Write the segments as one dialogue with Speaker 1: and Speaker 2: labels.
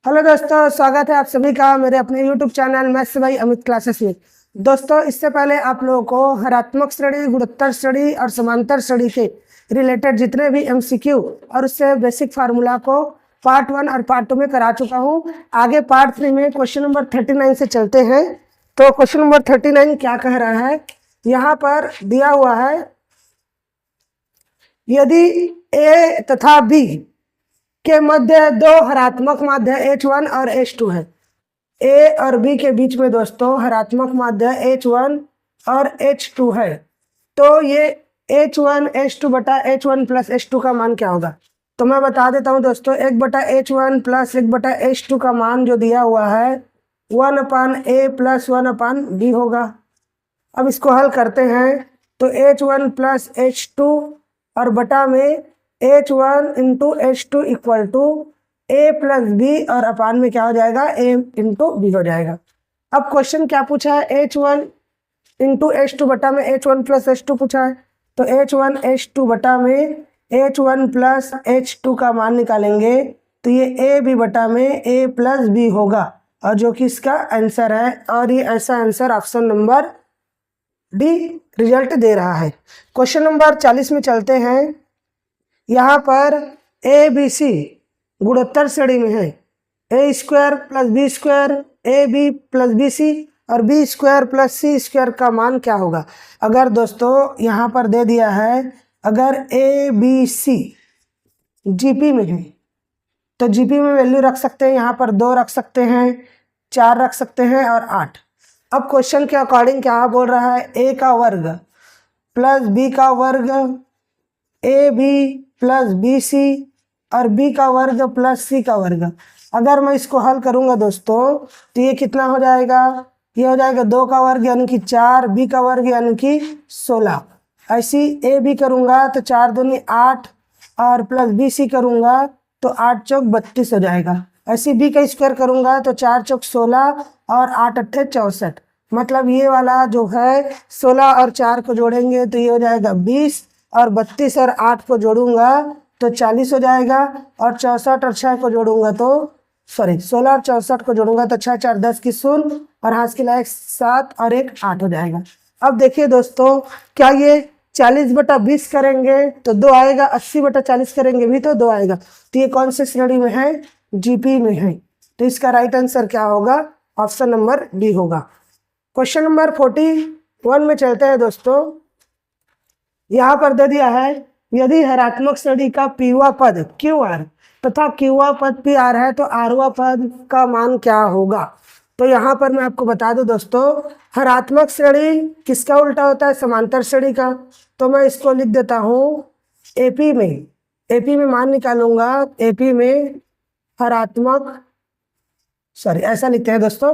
Speaker 1: Hello दोस्तों, स्वागत है आप सभी का मेरे अपने YouTube channel maths by Amit classes में। दोस्तों, इससे पहले आप लोगों को हरात्मक श्रेणी, गुणोत्तर श्रेणी और समांतर श्रेणी के रिलेटेड जितने भी MCQ और उससे बेसिक फार्मूला को पार्ट 1 और पार्ट 2 में करा चुका हूँ। आगे पार्ट 3 में क्वेश्चन नंबर 39 से चलते हैं। तो क्वेश्चन नंबर 39 क्या कह रहा है, यहाँ पर दिया हुआ है, यदि A तथा B के मध्य दो हरात्मक माध्य H1 और H2 है। A और B के बीच में दोस्तों हरात्मक माध्य H1 और H2 है, तो ये H1 H2 बटा H1 प्लस H2 का मान क्या होगा। तो मैं बता देता हूँ दोस्तों, 1 बटा H1 प्लस 1 बटा H2 का मान जो दिया हुआ है 1/A प्लस 1/B होगा। अब इसको हल करते हैं तो H1 प्लस H2 और बटा में H1 into H2 equal to A plus B और अपान में क्या हो जाएगा, A इंटू B हो जाएगा। अब क्वेश्चन क्या पूछा है, H1 इंटू H2 बटा में H1 प्लस H2 पूछा है, तो H1 H2 बटा में H1 प्लस H2 का मान निकालेंगे तो ये A B बटा में A प्लस B होगा, और जो कि इसका आंसर है। और ये ऐसा answer option number D result दे रहा है। क्वेश्चन नंबर 40 में चलते हैं। यहाँ पर ABC गुणोत्तर श्रेणी में है, A square plus B square AB plus BC और B square plus C square का मान क्या होगा। अगर दोस्तों यहाँ पर दे दिया है, अगर ABC GP में है तो GP में वैल्यू रख सकते हैं, यहाँ पर 2 रख सकते हैं, 4 रख सकते हैं और 8। अब क्वेश्चन के अकॉर्डिंग क्या बोल रहा है, A का वर्ग प्लस B का वर्ग AB प्लस BC और B का वर्ग प्लस C का वर्ग। अगर मैं इसको हल करूंगा दोस्तों तो ये कितना हो जाएगा, ये हो जाएगा 2 का वर्ग यानी कि 4, B का वर्ग यानी कि 16। ऐसी AB करूंगा तो 4 दूनी 8 और प्लस BC करूंगा तो 8 चौक 32 हो जाएगा। ऐसी B का स्क्वायर करूंगा तो 4 चौक 16 और 8 अट्ठे 64। मतलब ये वाला जो है 16 और 4 को जोड़ेंगे तो ये हो जाएगा 20 और 32 और 8 को जोड़ूंगा तो 40 हो जाएगा, और 64 और 6 को जोड़ूंगा तो 16 और 64 को जोड़ूंगा तो 6 4 10 की 0 और हाथ के लायक 7 और 1 8 हो जाएगा। अब देखिए दोस्तों, क्या ये 40 बटा 20 करेंगे तो 2 आएगा, 80 बटा 40 करेंगे भी तो 2 आएगा। तो ये कौन से श्रेणी में है, GP में है। तो इसका राइट आंसर क्या होगा, ऑप्शन नंबर डी होगा। क्वेश्चन नंबर 41 में चलते हैं दोस्तों। यहाँ पर दे दिया है, यदि हरात्मक श्रेणी का पीवा पद QR तथा क्यूआ पद PR है तो आरवा पद का मान क्या होगा। तो यहाँ पर मैं आपको बता दूं दोस्तों, हरात्मक श्रेणी किसका उल्टा होता है, समांतर श्रेणी का। तो मैं इसको लिख देता हूँ AP में मान निकालूंगा, AP में हरात्मक ऐसा लिखते हैं दोस्तों,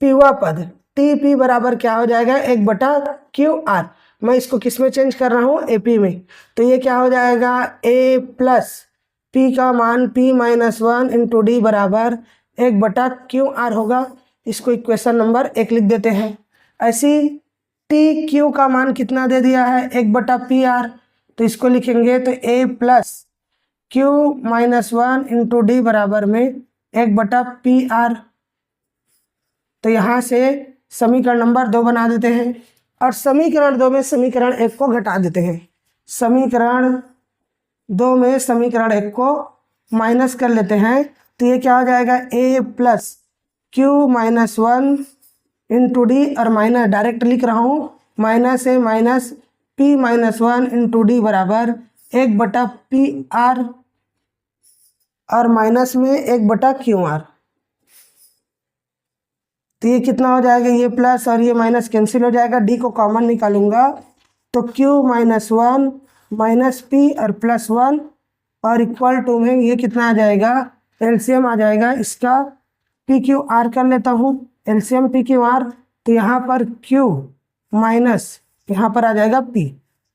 Speaker 1: पीवा पद TP बराबर क्या हो जाएगा, 1/QR। मैं इसको किस में चेंज कर रहा हूँ, AP में। तो ये क्या हो जाएगा, A प्लस P का मान P माइनस 1 इंटू D बराबर 1/QR होगा। इसको इक्वेशन नंबर 1 लिख देते हैं। ऐसी TQ का मान कितना दे दिया है, 1/PR, तो इसको लिखेंगे तो A plus Q minus 1 into D बराबर में 1/PR। तो यहाँ से समीकरण नंबर 2 बना देते हैं, और समीकरण 2 में समीकरण 1 को घटा देते हैं। समीकरण 2 में समीकरण 1 को माइनस कर लेते हैं तो ये क्या हो जाएगा, A plus Q minus 1 into D और माइनस डायरेक्ट लिख रहा हूँ, minus A minus P minus 1 into D बराबर 1/PR और माइनस में 1/QR। तो ये कितना हो जाएगा, ये प्लस और ये माइनस कैंसिल हो जाएगा, D को कॉमन निकालूंगा तो Q माइनस 1 माइनस P और प्लस 1 और इक्वल टू में ये कितना आ जाएगा, LCM आ जाएगा इसका। PQR कर लेता हूँ, LCM PQR, तो यहाँ पर Q माइनस यहाँ पर आ जाएगा P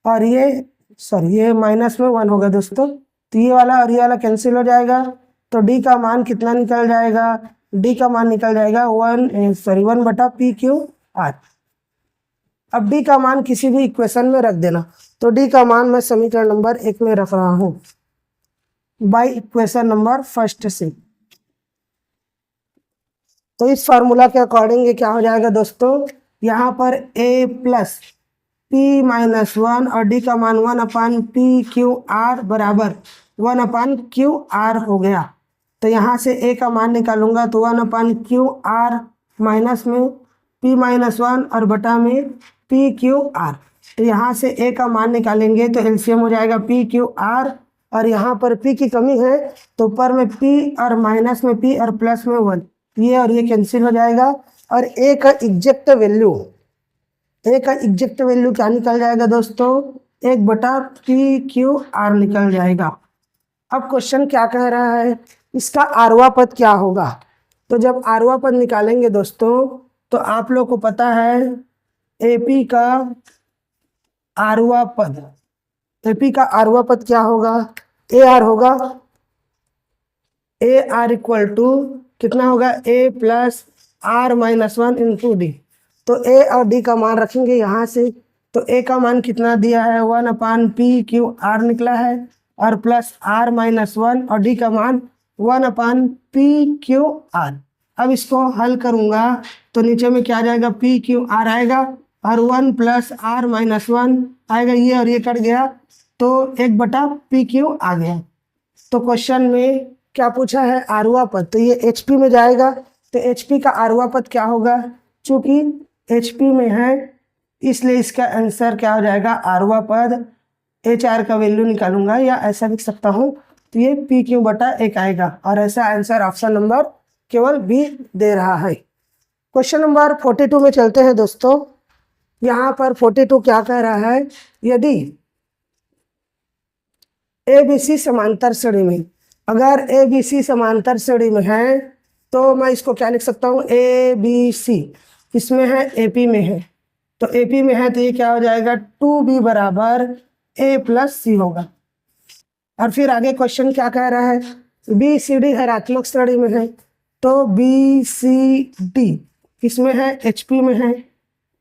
Speaker 1: और ये माइनस में 1 होगा दोस्तों, तो ये वाला और ये वाला कैंसिल हो जाएगा। तो D का मान कितना निकल जाएगा, D का मान निकल जाएगा 1/PQR। अब D का मान किसी भी इक्वेशन में रख देना, तो D का मान मैं समीकरण नंबर 1 में रख रहा हूँ बाय इक्वेशन नंबर 1 से। तो इस फार्मूला के अकॉर्डिंग ये क्या हो जाएगा दोस्तों, यहाँ पर a प्लस p माइनस 1 और d का मान 1/p/q/r बराबर 1/q/r हो गया। तो यहाँ से a का मान निकालूंगा तो 1/q/r माइनस में p माइनस 1 और बटा में p/q/r। तो यहाँ से a का मान निकालेंगे तो एलसीएम हो जाएगा p/q/r, और यहाँ पर p की कमी है तो ऊपर में p और माइनस में p और प्लस में 1, ये और ये कैंसिल हो जाएगा। और a का एग्जैक्ट वैल्यू क्या निकल जाएगा दोस्तों, 1/p/q/r निकल जाएगा। अब क्वेश्चन क्या कह रहा है, इसका आरवा पद क्या होगा। तो जब आरवा पद निकालेंगे दोस्तों तो आप लोग को पता है एपी का आरवा पद क्या होगा, ए आर होगा। ए आर इक्वल टू कितना होगा, A plus R minus 1 into D. तो ए और डी का मान रखेंगे यहाँ से, तो ए का मान कितना दिया है 1/p/q/r निकला है, और प्लस आर माइनस 1 और डी का मान 1/p/q/r। अब इसको हल करूँगा तो नीचे में क्या आ जाएगा, p/q/r आएगा और 1 प्लस आर माइनस 1 आएगा, ये और ये कट गया तो 1/p/q आ गया। तो क्वेश्चन में क्या पूछा है, आरवा पद, तो ये HP में जाएगा। तो HP का आरवा पद क्या होगा, चूँकि HP में है इसलिए इसका आंसर क्या हो जाएगा, आरवा पद HR का वैल्यू निकालूंगा या ऐसा लिख सकता हूँ, तो ये PQ/1 आएगा। और ऐसा आंसर ऑप्शन नंबर केवल B दे रहा है। क्वेश्चन नंबर 42 में चलते हैं दोस्तों। यहाँ पर 42 क्या कह रहा है, यदि ABC समांतर श्रेणी में, अगर ABC समांतर श्रेणी में है तो मैं इसको क्या लिख सकता हूँ, ABC इसमें है AP में है, तो AP में है तो ये क्या हो जाएगा 2B बराबर A प्लस C होगा। और फिर आगे क्वेश्चन क्या कह रहा है, BCD हरात्मक श्रेणी में है, तो BCD इसमें है HP में है,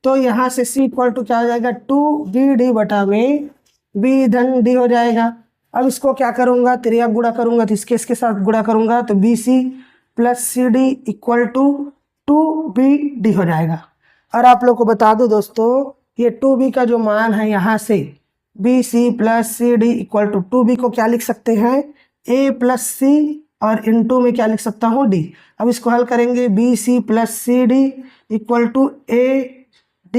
Speaker 1: तो यहाँ से C इक्वल टू क्या हो जाएगा 2BD बटा में B धन D हो जाएगा। अब इसको क्या करूँगा, त्रिया गुणा करूँगा तो इसके साथ गुणा करूँगा तो BC plus CD equal to 2BD हो जाएगा। और आप लोग को बता दूं दोस्तों, ये 2B का जो मान है यहाँ से BC plus CD equal to 2B को क्या लिख सकते हैं, A प्लस C और इनटू में क्या लिख सकता हूँ D। अब इसको हल करेंगे BC plus CD equal to AD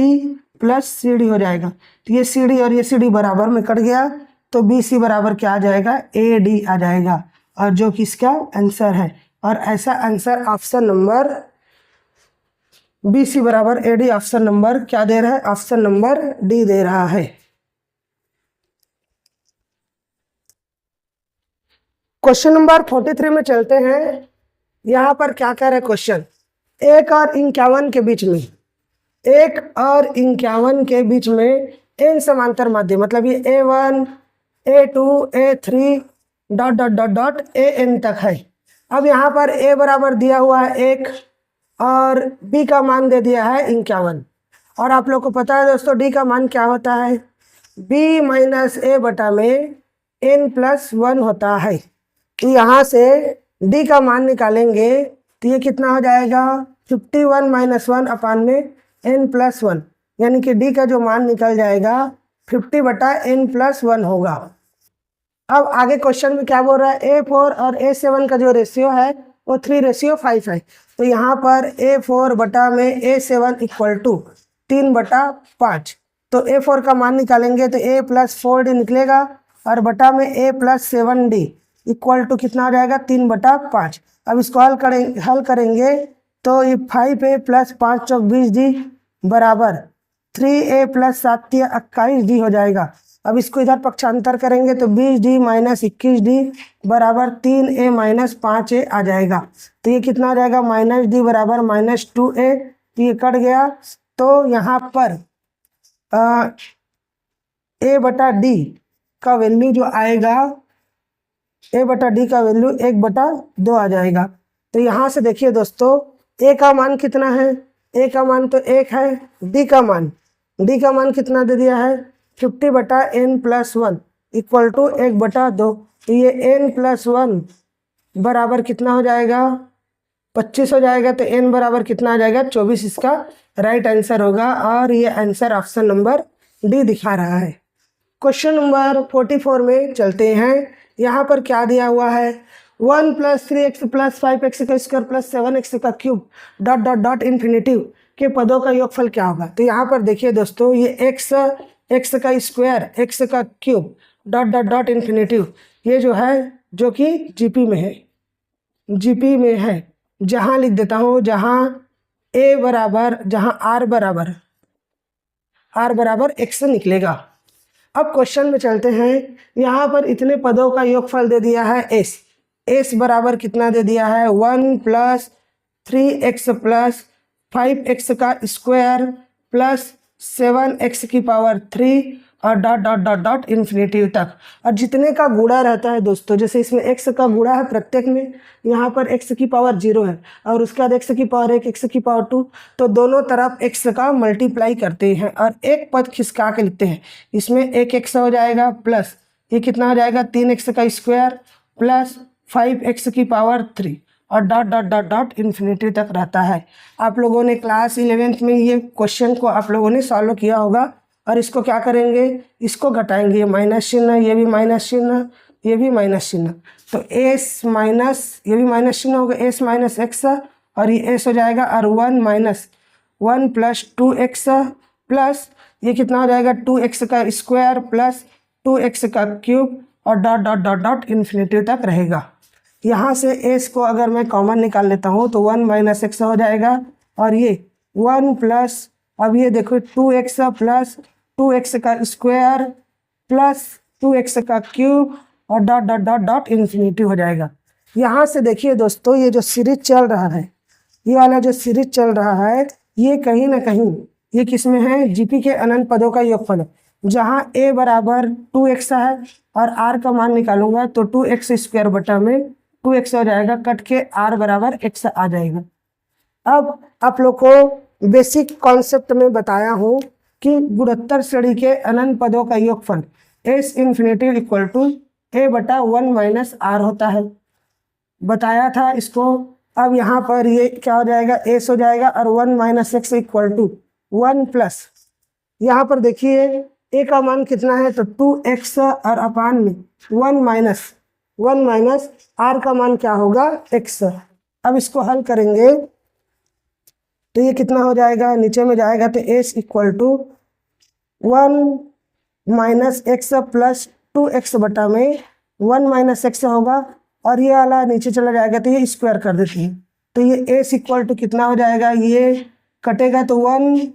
Speaker 1: plus CD हो जाएगा। तो ये CD और ये CD बराबर में कट गया तो BC बराबर क्या आ जाएगा, AD आ जाएगा, और जो कि इसका आंसर है। और ऐसा आंसर ऑप्शन नंबर BC बराबर AD ऑप्शन नंबर क्या दे रहा है, ऑप्शन नंबर D दे रहा है। क्वेश्चन नंबर 43 में चलते हैं। यहाँ पर क्या कह रहे हैं क्वेश्चन, 1 और 51 के बीच में, 1 और 51 के बीच में n समांतर माध्य, मतलब ये A1 A2 A3 dot dot dot dot AN तक है। अब यहाँ पर A बराबर दिया हुआ है 1 और B का मान दे दिया है 51, और आप लोग को पता है दोस्तों D का मान क्या होता है, B माइनस A बटा में n प्लस 1 होता है। तो यहाँ से D का मान निकालेंगे तो ये कितना हो जाएगा 51 माइनस 1 अपान में n प्लस 1, यानी कि D का जो मान निकल जाएगा 50 बटा n प्लस 1 होगा। अब आगे क्वेश्चन में क्या बोल रहा है, A4 और A7 का जो रेशियो है वो 3:5 है। तो यहाँ पर A4 बटा में A7 इक्वल टू 3/5। तो A4 का मान निकालेंगे तो A प्लस 4D निकलेगा, और बटा में A plus 7D equal to कितना हो जाएगा 3/5। अब इसको हल करेंगे तो ये 5A प्लस 5 चौक 20D बराबर 3A प्लस 7 21D हो जाएगा। अब इसको इधर पक्षांतर करेंगे तो 20D माइनस 21D बराबर 3A माइनस 5A आ जाएगा। तो ये कितना आ जाएगा -D बराबर -2A, ये कट गया। तो यहाँ पर A बटा D का वैल्यू जो आएगा, A बटा D का वैल्यू 1/2 आ जाएगा। तो यहाँ से देखिए दोस्तों, A का मान कितना है, A का मान तो 1 है, D का मान कितना दे दिया है 50 बटा n प्लस 1 इक्वल टू 1/2। तो ये n प्लस 1 बराबर कितना हो जाएगा 25 हो जाएगा तो n बराबर कितना आ जाएगा 24 इसका राइट आंसर होगा और ये आंसर ऑप्शन नंबर डी दिखा रहा है। क्वेश्चन नंबर 44 में चलते हैं। यहाँ पर क्या दिया हुआ है 1 + 3x + 5x का स्क्वायर + 7x का cube dot dot dot infinitive के पदों का योगफल क्या होगा। तो यहाँ पर देखिए दोस्तों ये x का स्क्वायर x का cube dot dot dot infinitive ये जो है जो कि जीपी में है जहाँ लिख देता हूँ जहाँ r बराबर x निकलेगा। अब क्वेश्चन में चलते हैं। यहाँ पर इतने पदों का योगफल दे दिया है s बराबर कितना दे दिया है 1 + 3x + 5x का स्क्वायर + 7x की पावर 3 और dot dot dot dot infinitive तक। और जितने का गुणा रहता है दोस्तों, जैसे इसमें x का गुणा है प्रत्येक में, यहाँ पर x की पावर 0 है और उसके बाद x की पावर 1 x की पावर 2, तो दोनों तरफ x का मल्टीप्लाई करते हैं और एक पद खिसका के लिखते हैं। इसमें 1x हो जाएगा प्लस ये कितना हो जाएगा 3x का स्क्वायर प्लस 5x की पावर 3 और dot dot dot dot infinity तक रहता है। आप लोगों ने क्लास 11th में ये क्वेश्चन को आप लोगों ने सॉल्व किया होगा। और इसको क्या करेंगे, इसको घटाएंगे, ये माइनस चिन्ह, ये भी माइनस चिन्ह, ये भी माइनस चिन्ह, तो ये भी माइनस चिन्ह होगा, s माइनस एक्स और ये s हो जाएगा और 1 + 2x प्लस ये कितना हो जाएगा 2x का स्क्वायर प्लस 2x का क्यूब और dot dot dot dot infinity तक रहेगा। यहाँ से s को अगर मैं कॉमन निकाल लेता हूँ तो 1 - x हो जाएगा और ये 1 प्लस अब ये देखो 2x प्लस 2x का स्क्वायर प्लस 2x का क्यूब और dot dot dot dot infinity हो जाएगा। यहाँ से देखिए दोस्तों ये जो सीरीज चल रहा है, ये वाला जो सीरीज चल रहा है ये कहीं ना कहीं ये किसमें है, जीपी के अनंत पदों का योगफल है। जहाँ a बराबर 2x है और r का मान निकालूंगा तो 2x स्क्वायर बटा में 2x हो जाएगा, कट के r बराबर x आ जाएगा। अब आप लोग को बेसिक कॉन्सेप्ट में बताया हूँ कि गुणोत्तर श्रेणी के अनंत पदों का योगफल s infinity equal to a बटा 1 - r होता है, बताया था इसको। अब यहाँ पर ये क्या हो जाएगा s हो जाएगा और 1 - x इक्वल टू 1 प्लस यहाँ पर देखिए a का मान कितना है तो 2x और अपान में 1 माइनस r का मान क्या होगा x। अब इसको हल करेंगे तो ये कितना हो जाएगा, नीचे में जाएगा तो s equal to 1 - x plus 2x बटा में 1 - x होगा और ये वाला नीचे चला जाएगा तो ये स्क्वायर कर देते हैं। तो ये s इक्वल टू कितना हो जाएगा, ये कटेगा तो 1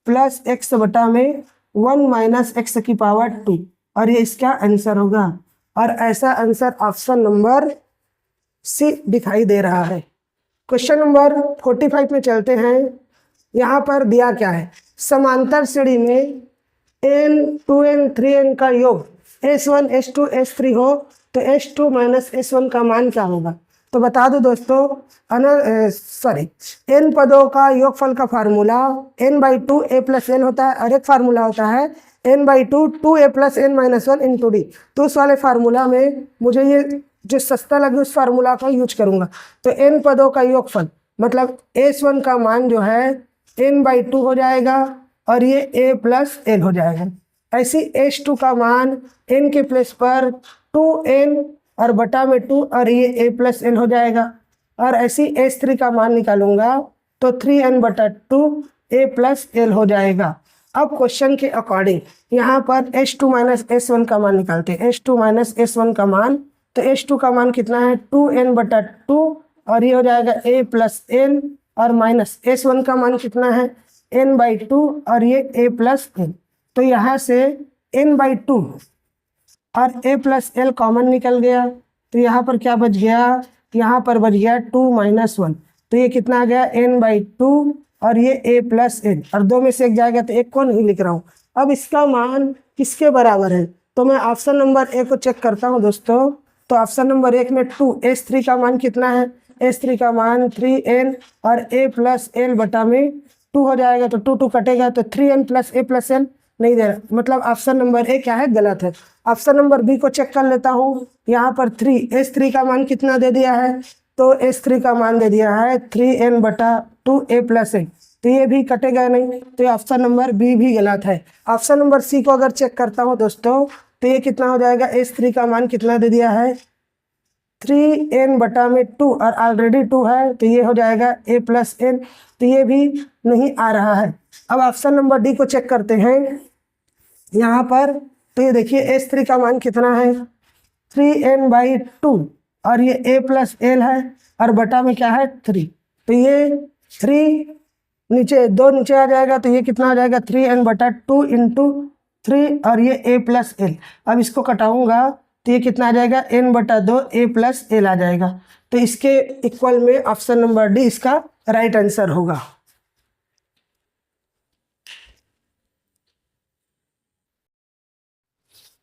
Speaker 1: प्लस x बटा में 1 - x की पावर 2 और ये इसका आंसर होगा। और ऐसा आंसर ऑप्शन नंबर सी दिखाई दे रहा है। क्वेश्चन नंबर 45 में चलते हैं। यहाँ पर दिया क्या है, समांतर श्रेणी में n 2n 3n का योग s1 s2 s3 हो तो s2 - s1 का मान क्या होगा। तो बता दो दोस्तों n पदों का योगफल का फार्मूला n/2 a + n होता है और एक फार्मूला होता है n/2 2a + n - 1 × d। तो उस वाले फार्मूला में मुझे ये जो सस्ता लगे उस फार्मूला का यूज करूंगा। तो n पदों का योगफल मतलब s1 का मान जो है n/2 हो जाएगा और ये a + n हो जाएगा। ऐसी s2 का मान n के प्लेस पर 2n और बटा में 2 और ये a + n हो जाएगा। और ऐसी s3 का मान निकालूंगा तो 3n बटा 2 a + l हो जाएगा। अब क्वेश्चन के अकॉर्डिंग यहाँ पर s2 - s1 का मान निकालते हैं। s2 - s1 का मान, तो s2 का मान कितना है 2n बटा 2 और ये हो जाएगा a + n और माइनस s1 का मान कितना है n/2 और ये a + n। तो यहाँ से n/2 और a + l कॉमन निकल गया तो यहाँ पर क्या बच गया, यहाँ पर बच गया 2 - 1। तो ये कितना आ गया n/2 और ये a + n और दो में से एक जाएगा तो एक को नहीं लिख रहा हूँ। अब इसका मान किसके बराबर है तो मैं ऑप्शन नंबर ए को चेक करता हूँ दोस्तों। तो ऑप्शन नंबर 1 में 2 s3 का मान कितना है, s3 का मान 3n और a + l बटा में 2 हो जाएगा। तो 2 कटेगा तो 3n + a + n नहीं दे रहा, मतलब ऑप्शन नंबर ए क्या है गलत है। ऑप्शन नंबर बी को चेक कर लेता हूँ। यहाँ पर s3 का मान कितना दे दिया है तो S3 का मान दे दिया है 3n/2a+n, तो ये भी कटेगा नहीं, तो ये ऑप्शन नंबर बी भी गलत है। ऑप्शन नंबर सी को अगर चेक करता हूँ दोस्तों, तो ये कितना हो जाएगा, S3 का मान कितना दे दिया है 3n/2 और ऑलरेडी 2 है, तो ये हो जाएगा a+n, तो ये भी नहीं आ रहा है। अब ऑप्शन नंबर डी को चेक करते हैं यहाँ पर, तो ये देखिए S3 का मान कितना है 3n/2 और ये a+l है और बटा में क्या है 3, तो ये 3 नीचे 2 नीचे आ जाएगा, तो ये कितना आ जाएगा 3n/2 इंटू 3 और ये a+l। अब इसको कटाऊंगा तो ये कितना आ जाएगा n/2 a+l आ जाएगा, तो इसके इक्वल में ऑप्शन नंबर डी इसका राइट आंसर होगा।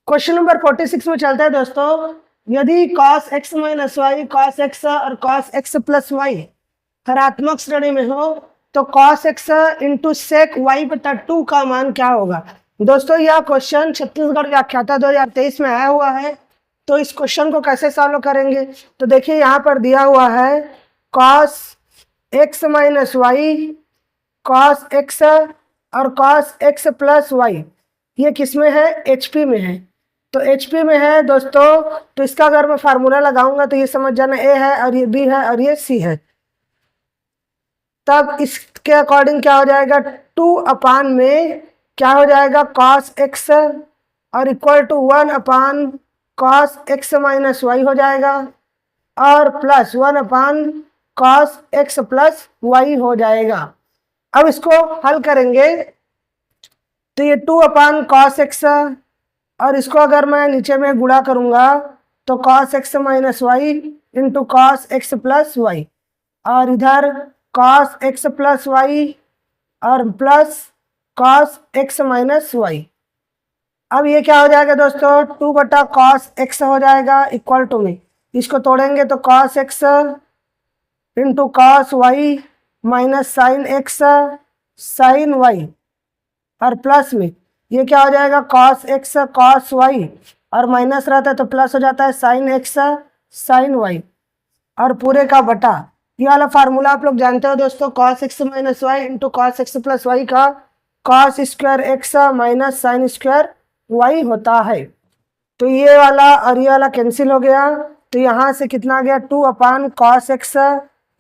Speaker 1: क्वेश्चन नंबर 46 में चलता है दोस्तों, यदि cos x minus y cos x और cos x प्लस वाई हरात्मक श्रेणी में हो तो cos x into sec y/2 का मान क्या होगा। दोस्तों यह क्वेश्चन छत्तीसगढ़ व्याख्याता 2023 में आया हुआ है, तो इस क्वेश्चन को कैसे सॉल्व करेंगे, तो देखिए यहाँ पर दिया हुआ है cos x minus y cos x और cos x प्लस वाई, ये किस में है HP में है, तो HP में है दोस्तों, तो इसका अगर मैं फार्मूला लगाऊंगा तो ये समझ जाना A है और ये B है और ये C है, तब इसके अकॉर्डिंग क्या हो जाएगा 2 में क्या हो जाएगा cos x और equal to 1 cos x minus y हो जाएगा और plus 1 cos x plus y हो जाएगा। अब इसको हल करेंगे तो ये 2 cos x और इसको अगर मैं नीचे में गुणा करूंगा तो cos x minus y into cos x plus y और इधर cos x प्लस वाई और plus cos x minus y. अब ये क्या हो जाएगा दोस्तों 2/cos x हो जाएगा इक्वल टू में, इसको तोड़ेंगे तो cos x into cos y minus sine x sine y और प्लस में ये क्या हो जाएगा cos x cos y और माइनस रहता है तो प्लस हो जाता है sin x sin y और पूरे का बटा, ये वाला फार्मूला आप लोग जानते हो दोस्तों, cos x minus y into cos x plus y का cos square x minus sine square y होता है। तो ये वाला और ये वाला कैंसिल हो गया, तो यहाँ से कितना आ गया 2/cos x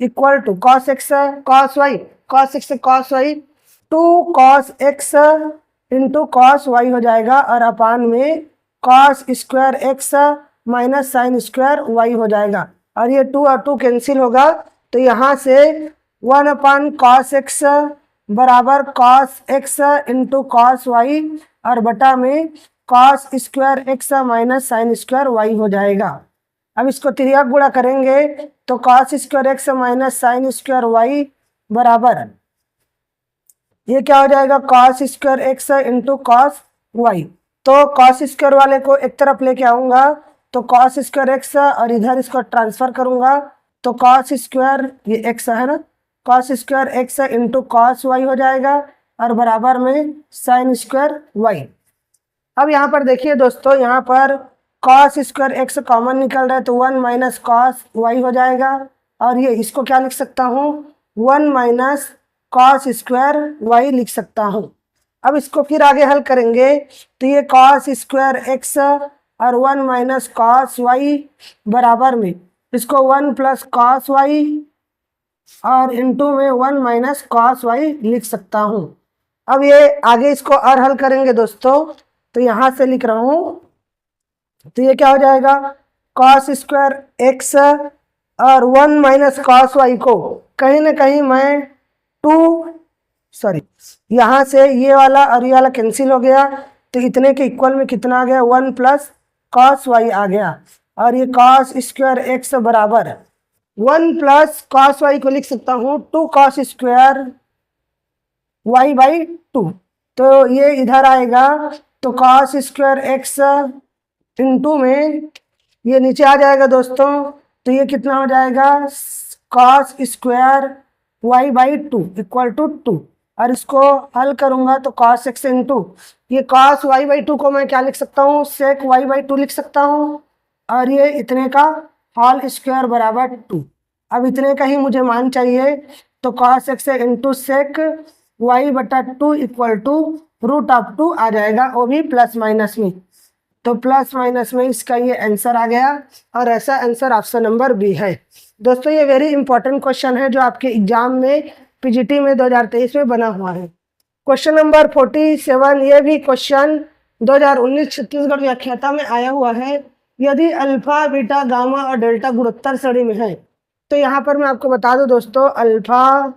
Speaker 1: equal to cos x cos y cos x cos y 2 cos x into cos y हो जाएगा और अपान में cos square x minus sine square y हो जाएगा और ये 2 और 2 कैंसिल होगा, तो यहाँ से 1/cos x बराबर cos x into cos y और बटा में cos square x minus sine square y हो जाएगा। अब इसको तिर्यक गुणा करेंगे तो cos square x minus sine square y बराबर ये क्या हो जाएगा cos square x into cos y, तो cos स्क्वायर वाले को एक तरफ लेके आऊंगा तो cos स्क्वायर x और इधर इसको ट्रांसफर करूंगा तो cos स्क्वायर ये x है ना, cos square x into cos y हो जाएगा और बराबर में साइन स्क्वायर y। अब यहाँ पर देखिए दोस्तों, यहाँ पर cos स्क्वायर x कॉमन निकल रहा है तो 1 माइनस cos y हो जाएगा और ये इसको क्या लिख सकता हूँ 1 माइनस cos स्क्वायर y लिख सकता हूँ। अब इसको फिर आगे हल करेंगे तो ये cos स्क्वायर x और 1 माइनस cos y बराबर में इसको 1 प्लस cos y और इंटू में 1 माइनस cos y लिख सकता हूँ। अब ये आगे इसको और हल करेंगे दोस्तों, तो यहाँ से लिख रहा हूँ, तो ये क्या हो जाएगा cos स्क्वायर x और 1 माइनस cos y को कहीं ना कहीं मैं यहाँ से ये वाला और ये वाला कैंसिल हो गया, तो इतने के इक्वल में कितना आ गया 1 प्लस cos y आ गया और ये cos स्क्वायर x बराबर 1 प्लस cos y को लिख सकता हूँ 2 cos स्क्वायर y/2, तो ये इधर आएगा तो cos स्क्वायर x इंटू में ये नीचे आ जाएगा दोस्तों, तो ये कितना हो जाएगा cos square y/2 equal to 2 और इसको हल करूंगा तो cos x इंटू ये cos y/2 को मैं क्या लिख सकता हूँ sec y/2 लिख सकता हूँ और ये इतने का होल स्क्वायर बराबर 2 अब इतने का ही मुझे मान चाहिए, तो cos x into sec y बटा 2 इक्वल टू √2 आ जाएगा, वो भी प्लस माइनस में। तो प्लस माइनस में इसका ये आंसर आ गया, और ऐसा आंसर ऑप्शन नंबर बी है। दोस्तों ये वेरी इंपॉर्टेंट क्वेश्चन है जो आपके एग्जाम में पीजीटी में 2023 में बना हुआ है। क्वेश्चन नंबर 47, ये भी क्वेश्चन 2019 छत्तीसगढ़ व्याख्याता में आया हुआ है। यदि अल्फा बीटा गामा और डेल्टा गुणोत्तर श्रेणी में है, तो यहाँ पर मैं आपको बता दूं दोस्तों, अल्फा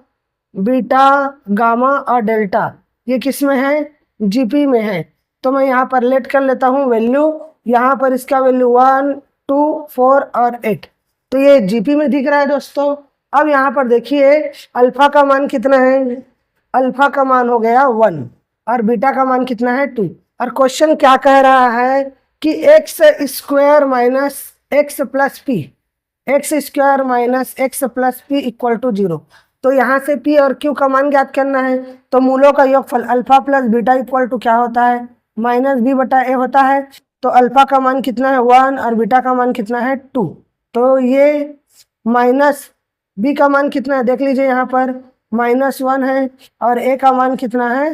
Speaker 1: बीटा गामा और डेल्टा ये किस में है, जीपी में है। तो मैं यहाँ पर लेट कर लेता हूँ वैल्यू, यहाँ पर इसका वैल्यू 1, 2, 4 और 8, तो ये जीपी में दिख रहा है दोस्तों। अब यहाँ पर देखिए अल्फा का मान कितना है, अल्फा का मान हो गया 1 और बीटा का मान कितना है 2। और क्वेश्चन क्या कह रहा है कि x square minus x plus p, x square minus x plus p equal to 0। तो यहाँ से पी और क्यू का मान ज्ञात करना है। तो मूलों का योगफल alpha plus beta equal to क्या होता है, माइनस बी बटा ए होता है। तो अल्फा का मान कितना है 1 और बीटा का मान कितना है 2। तो ये माइनस बी का मान कितना है, देख लीजिए यहाँ पर -1 है और ए का मान कितना है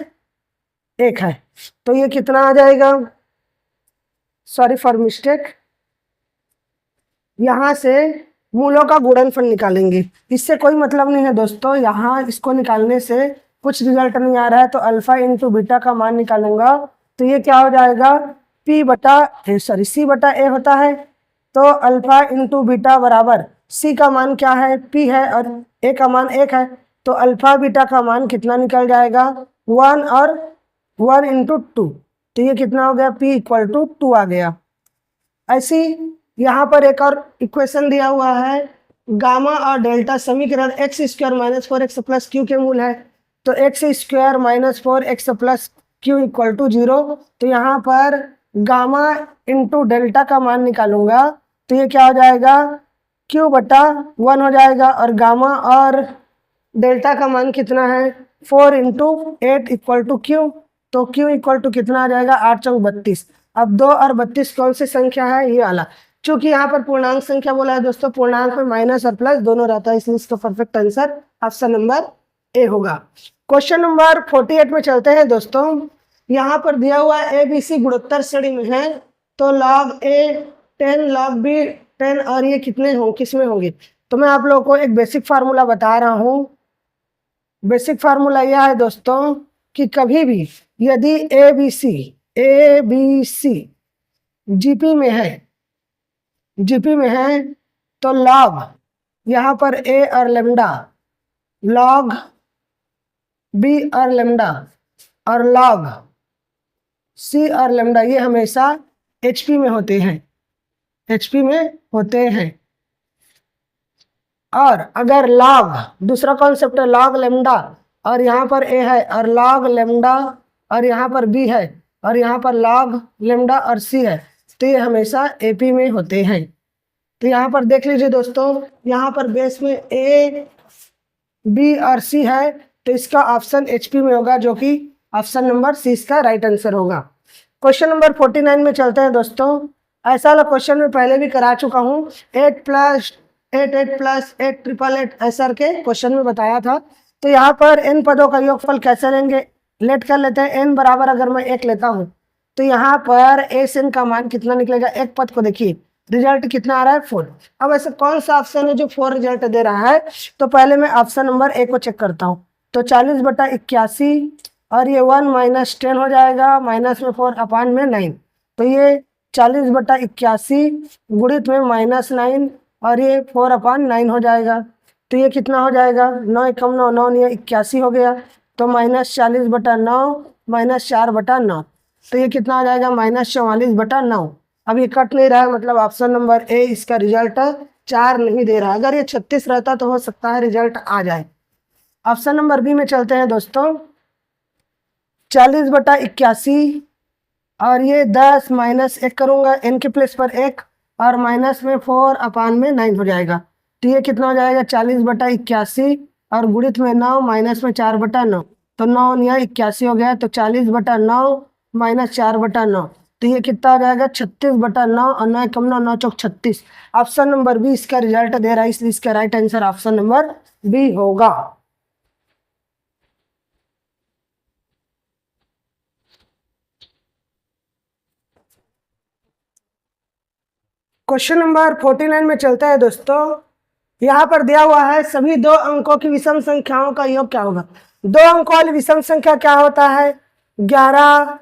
Speaker 1: 1 है। तो ये कितना आ जाएगा, सॉरी फॉर मिस्टेक, यहाँ से मूलों का गुणनफल निकालेंगे। इससे कोई मतलब नहीं है दोस्तों, यहाँ इसको निकालने से कुछ रिजल्ट नहीं आ रहा है। तो अल्फा इंटू बीटा का मान निकालूंगा, तो ये क्या हो जाएगा सी बटा ए होता है। तो अल्फा इंटू बीटा बराबर सी का मान क्या है, पी है, और ए का मान 1 है। तो अल्फा बीटा का मान कितना निकल जाएगा 1 और 1 इंटू 2, तो ये कितना हो गया पी इक्वल टू 2 आ गया। ऐसी यहाँ पर एक और इक्वेशन दिया हुआ है, गामा और डेल्टा समीकरण x square minus 4x plus q के मूल है। तो x square minus 4x plus q equal to 0। तो यहाँ पर गामा इंटू डेल्टा का मान निकालूंगा, तो ये क्या हो जाएगा क्यू बटा 1 हो जाएगा, और गामा और डेल्टा का मान कितना है 4 इंटू 8 इक्वल टू क्यू। तो क्यू इक्वल टू कितना आ जाएगा 8 चौक 32। अब 2 और 32 कौन सी संख्या है, ये वाला। चूंकि यहाँ पर पूर्णांक संख्या बोला है दोस्तों, पूर्णांक में माइनस और प्लस दोनों रहता है, इसलिए इसका perfect answer option number A होगा। क्वेश्चन नंबर 48 में चलते हैं दोस्तों। यहाँ पर दिया हुआ ए बी सी गुणोत्तर श्रेणी में है, तो log a 10 log b 10, और ये किस में होंगे। तो मैं आप लोगों को एक बेसिक फार्मूला बता रहा हूँ। बेसिक फार्मूला यह है दोस्तों कि कभी भी यदि ए बी सी जीपी में है, तो लॉग यहाँ पर ए और लेमडा, लॉग बी और लेमडा, और लॉग सी और लेमडा ये हमेशा एचपी में होते हैं। और अगर लॉग, दूसरा कॉन्सेप्ट है लॉग लेमडा, और यहाँ पर ए है, और लॉग लेमडा, और यहाँ पर बी है, और यहाँ पर लॉग लेमडा और सी है, तो ये हमेशा एपी में होते हैं। तो यहाँ पर देख लीजिए दोस्तों, यहाँ पर बेस में ए बी और सी है, तो इसका ऑप्शन एचपी में होगा, जो कि ऑप्शन नंबर सी इसका राइट आंसर होगा। क्वेश्चन नंबर 49 में चलते हैं दोस्तों। ऐसा वाला क्वेश्चन मैं पहले भी करा चुका हूँ, 8 + 8 8 + 8 8 ऐसा के क्वेश्चन में बताया था। तो यहाँ पर n पदों का योगफल कैसे लेंगे, लेट कर लेते हैं। n बराबर अगर मैं 1 लेता हूँ, तो यहाँ पर एस n का मान कितना निकलेगा, एक पद को देखिए रिजल्ट कितना आ रहा है 4। अब ऐसा कौन सा ऑप्शन है जो 4 रिजल्ट दे रहा है, तो पहले मैं ऑप्शन नंबर ए को चेक करता हूँ। तो 40/81, और ये 1 - 10 हो जाएगा, माइनस में 4 अपान में 9। तो ये 40/81 गुणित में -9, और ये 4/9 हो जाएगा। तो ये कितना हो जाएगा 9 × 9 9, ये 81 हो गया। तो -40/9 -4/9, तो ये कितना आ जाएगा -44/9। अब ये कट नहीं रहा है, मतलब ऑप्शन नंबर ए इसका रिजल्ट 4 नहीं दे रहा है। अगर ये 36 रहता तो हो सकता है रिजल्ट आ जाए। ऑप्शन नंबर बी में चलते हैं दोस्तों। 40/81, और ये 10 - 1 करूँगा, n के प्लेस पर 1, और माइनस में 4 अपान में 9 हो जाएगा। तो ये कितना हो जाएगा 40/81, और गुणित में 9, माइनस में 4/9, तो 9 × 81 हो गया। तो 40/9 - 4/9, तो ये कितना आ जाएगा 36/9 और 9 कम 9 9 चौक 36। ऑप्शन नंबर बी इसका रिजल्ट दे रहा है, इसलिए इसका right answer option number B होगा। क्वेश्चन नंबर 49 में चलता है दोस्तों। यहाँ पर दिया हुआ है सभी 2 अंकों की विषम संख्याओं का योग क्या होगा। 2 अंकों वाली विषम संख्या क्या होता है, 11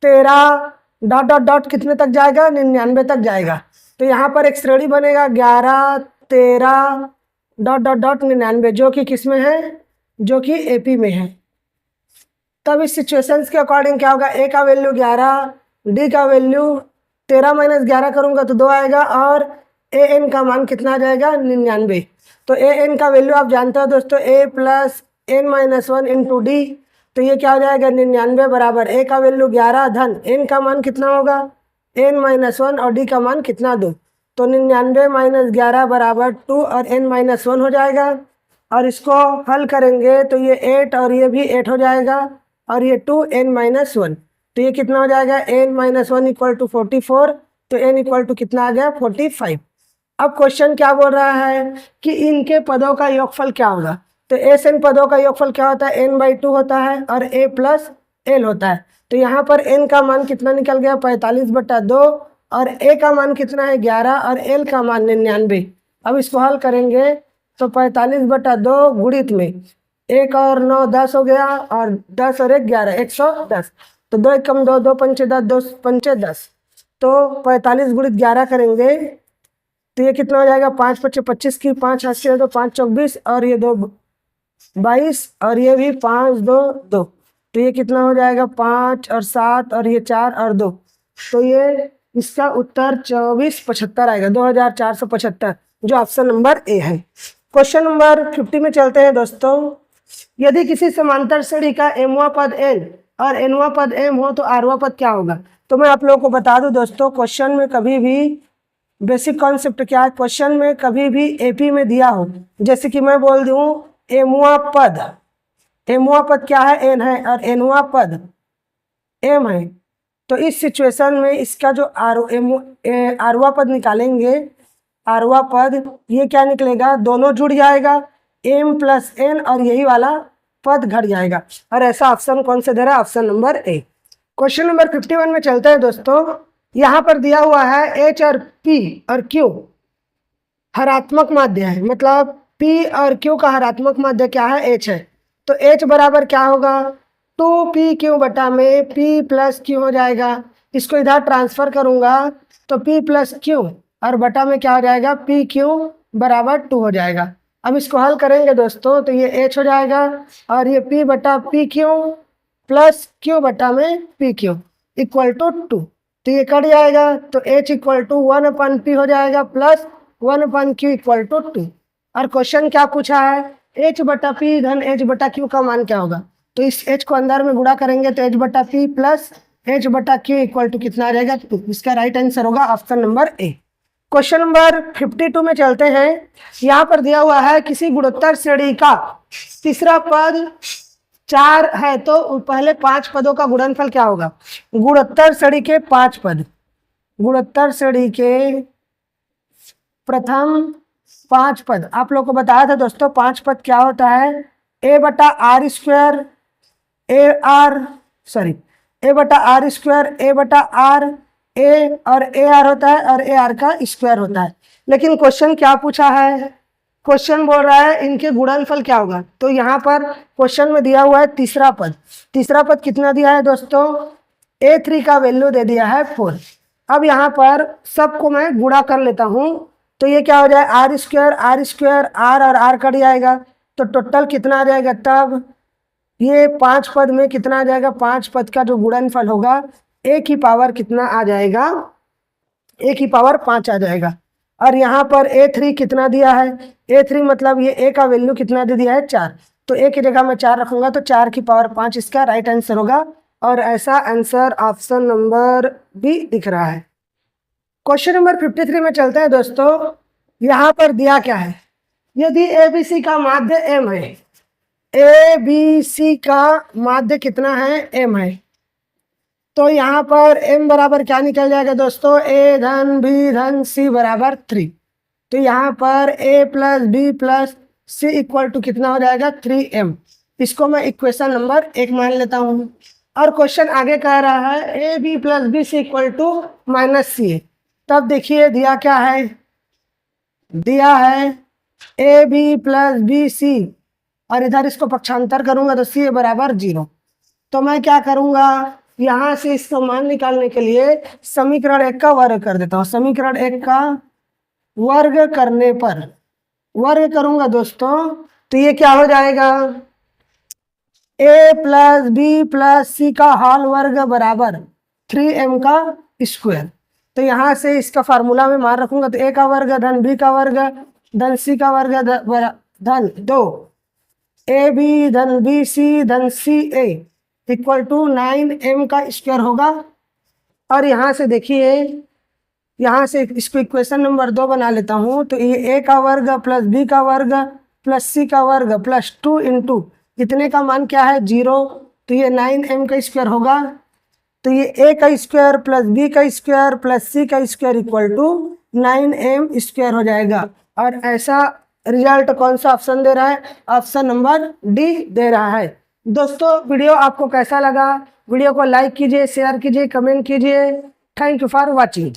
Speaker 1: 13 डॉट डॉट डॉट कितने तक जाएगा, 99 तक जाएगा। तो यहाँ पर एक श्रेणी बनेगा 11 13 डॉट डॉट डॉट 99, जो कि किस में है, जो कि एपी में है। तब इस सिचुएशंस के अकॉर्डिंग क्या होगा, ए का वैल्यू 11, डी का वैल्यू 13 माइनस 11 करूंगा तो 2 आएगा, और ए एन का मान कितना आ जाएगा 99। तो ए एन का वैल्यू आप जानते हो दोस्तों, A plus N minus 1 into D. तो ये क्या हो जाएगा 99 बराबर ए का वैल्यू 11 धन एन का मान कितना होगा एन माइनस 1 और डी का मान कितना 2। तो 99 माइनस 11 बराबर 2 और एन माइनस 1 हो जाएगा। और इसको हल करेंगे तो ये 8 और ये भी 8 हो जाएगा, और ये 2 एन माइनस 1। तो ये कितना हो जाएगा एन माइनस 1 इक्वल टू 44। तो एन इक्वल टू कितना आ गया 45। अब क्वेश्चन क्या बोल रहा है कि इनके पदों का योगफल क्या होगा। तो एस एन पदों का योगफल क्या होता है, n/2 होता है और a प्लस एल होता है। तो यहाँ पर n का मान कितना निकल गया 45/2, और a का मान कितना है 11 और l का मान 99। अब इसको हल करेंगे तो 45/2 गुणित में 1 और 9 10 हो गया, और 10 और 1 11 110। तो 2 1 2 2 5 10 2 5 10। तो 45 गुणित 11 करेंगे तो ये कितना हो जाएगा 5 5 25 की 5 हाथ से तो 5 चौक 20 और ये 2 22 और ये भी 5 2 2। तो ये कितना हो जाएगा 5 और 7 और ये 4 और 2। तो ये इसका उत्तर 2475 आएगा 2475, जो ऑप्शन नंबर ए है। क्वेश्चन नंबर 50 में चलते हैं दोस्तों। यदि किसी समांतर श्रेणी का एमवा पद एन और एनवा पद एम हो तो आरवा पद क्या होगा। तो मैं आप लोगों को बता दूं दोस्तों, क्वेश्चन में कभी भी बेसिक कॉन्सेप्ट क्या है, क्वेश्चन में कभी भी एपी में दिया हो, जैसे कि मैं बोल दूं एमवा पद क्या है एन है और एनवा पद एम है। तो इस सिचुएशन में इसका जो आरवा पद निकालेंगे, आरवा पद ये क्या निकलेगा, दोनों जुड़ जाएगा एम प्लस एन और यही वाला पद घट जाएगा। और ऐसा ऑप्शन कौन से दे रहा है, ऑप्शन नंबर ए। क्वेश्चन नंबर 51 में चलते हैं दोस्तों। यहाँ पर दिया हुआ है एच और पी और क्यू हरात्मक माध्य है, मतलब पी और क्यू का हरात्मक माध्य क्या है एच है। तो एच बराबर क्या होगा 2pq बटा में p प्लस क्यू हो जाएगा। इसको इधर ट्रांसफर करूंगा तो p प्लस क्यू और बटा में क्या हो जाएगा pq बराबर 2 हो जाएगा। अब इसको हल करेंगे दोस्तों तो ये h हो जाएगा और ये p बटा pq प्लस q बटा में pq इक्वल टू 2। तो ये कट जाएगा तो h इक्वल टू 1/p हो जाएगा प्लस 1/q इक्वल टू 2। और क्वेश्चन क्या पूछा है h बटा p धन h बटा q का मान क्या होगा। तो इस h को अंदर में गुणा करेंगे तो h बटा p प्लस h बटा q इक्वल टू कितना आ जाएगा 2। इसका राइट आंसर होगा ऑप्शन नंबर ए। क्वेश्चन नंबर 52 में चलते हैं। यहाँ पर दिया हुआ है किसी गुणोत्तर श्रेणी का तीसरा पद 4 है तो पहले 5 पदों का गुणनफल क्या होगा। गुणोत्तर श्रेणी के 5 पद, गुणोत्तर श्रेणी के प्रथम 5 पद आप लोग को बताया था दोस्तों। 5 पद क्या होता है ए बटा आर स्क्वायर ए बटा आर स्क्वायर ए बटा आर ए और ए आर होता है और ए आर का स्क्वायर होता है। लेकिन क्वेश्चन क्या पूछा है, क्वेश्चन बोल रहा है इनके गुणनफल क्या होगा। तो यहाँ पर क्वेश्चन में दिया हुआ है तीसरा पद, तीसरा पद कितना दिया है दोस्तों a3 का वैल्यू दे दिया है 4। अब यहाँ पर सबको मैं गुणा कर लेता हूँ तो ये क्या हो जाए आर स्क्वायर आर और आर कट जाएगा तो टोटल कितना आ जाएगा। तब ये 5 पद में कितना आ जाएगा, 5 पद का जो गुणनफल होगा a की पावर कितना आ जाएगा, a की पावर 5 आ जाएगा। और यहाँ पर a3 कितना दिया है, a3 मतलब ये a का वैल्यू कितना दे दिया है 4। तो a की जगह मैं 4 रखूंगा तो 4 की पावर 5 इसका राइट आंसर होगा। और ऐसा आंसर ऑप्शन नंबर बी दिख रहा है। क्वेश्चन नंबर 53 में चलते हैं दोस्तों। यहाँ पर दिया क्या है, यदि ABC का माध्य m है, ABC का माध्य कितना है m है, तो यहाँ पर m बराबर क्या निकल जाएगा दोस्तों, a धन b धन c बराबर 3। तो यहाँ पर a plus b plus c equal to कितना हो जाएगा, 3m। इसको मैं इक्वेशन नंबर 1 मान लेता हूँ। और क्वेश्चन आगे कह रहा है A B plus B C equal to minus C. तब देखिए दिया क्या है, दिया है A B plus B C और इधर इसको पक्षांतर करूंगा तो सी बराबर 0। तो मैं क्या करूंगा, यहाँ से इसका मान निकालने के लिए समीकरण 1 का वर्ग कर देता हूँ। समीकरण 1 का वर्ग करने पर, वर्ग करूंगा दोस्तों, तो ये क्या हो जाएगा, a प्लस बी प्लस सी का होल वर्ग बराबर 3m का स्क्वायर। तो यहाँ से इसका फार्मूला में मान रखूंगा तो a का वर्ग धन b का वर्ग धन c का वर्ग धन 2 ए बी धन बी सी धन सी ए इक्वल टू 9m का स्क्वायर होगा। और यहाँ से देखिए, यहाँ से इसको इक्वेशन नंबर 2 बना लेता हूँ। तो ये a का वर्ग प्लस b का वर्ग प्लस c का वर्ग प्लस 2 इंटू इतने का मान क्या है, 0। तो ये 9m का स्क्वायर होगा। तो ये a का स्क्वायर प्लस b का स्क्वायर प्लस c का square equal to 9m square हो जाएगा। और ऐसा रिजल्ट कौन सा ऑप्शन दे रहा है, ऑप्शन नंबर डी दे रहा है। दोस्तों वीडियो आपको कैसा लगा, वीडियो को लाइक कीजिए, शेयर कीजिए, कमेंट कीजिए। Thank you for watching.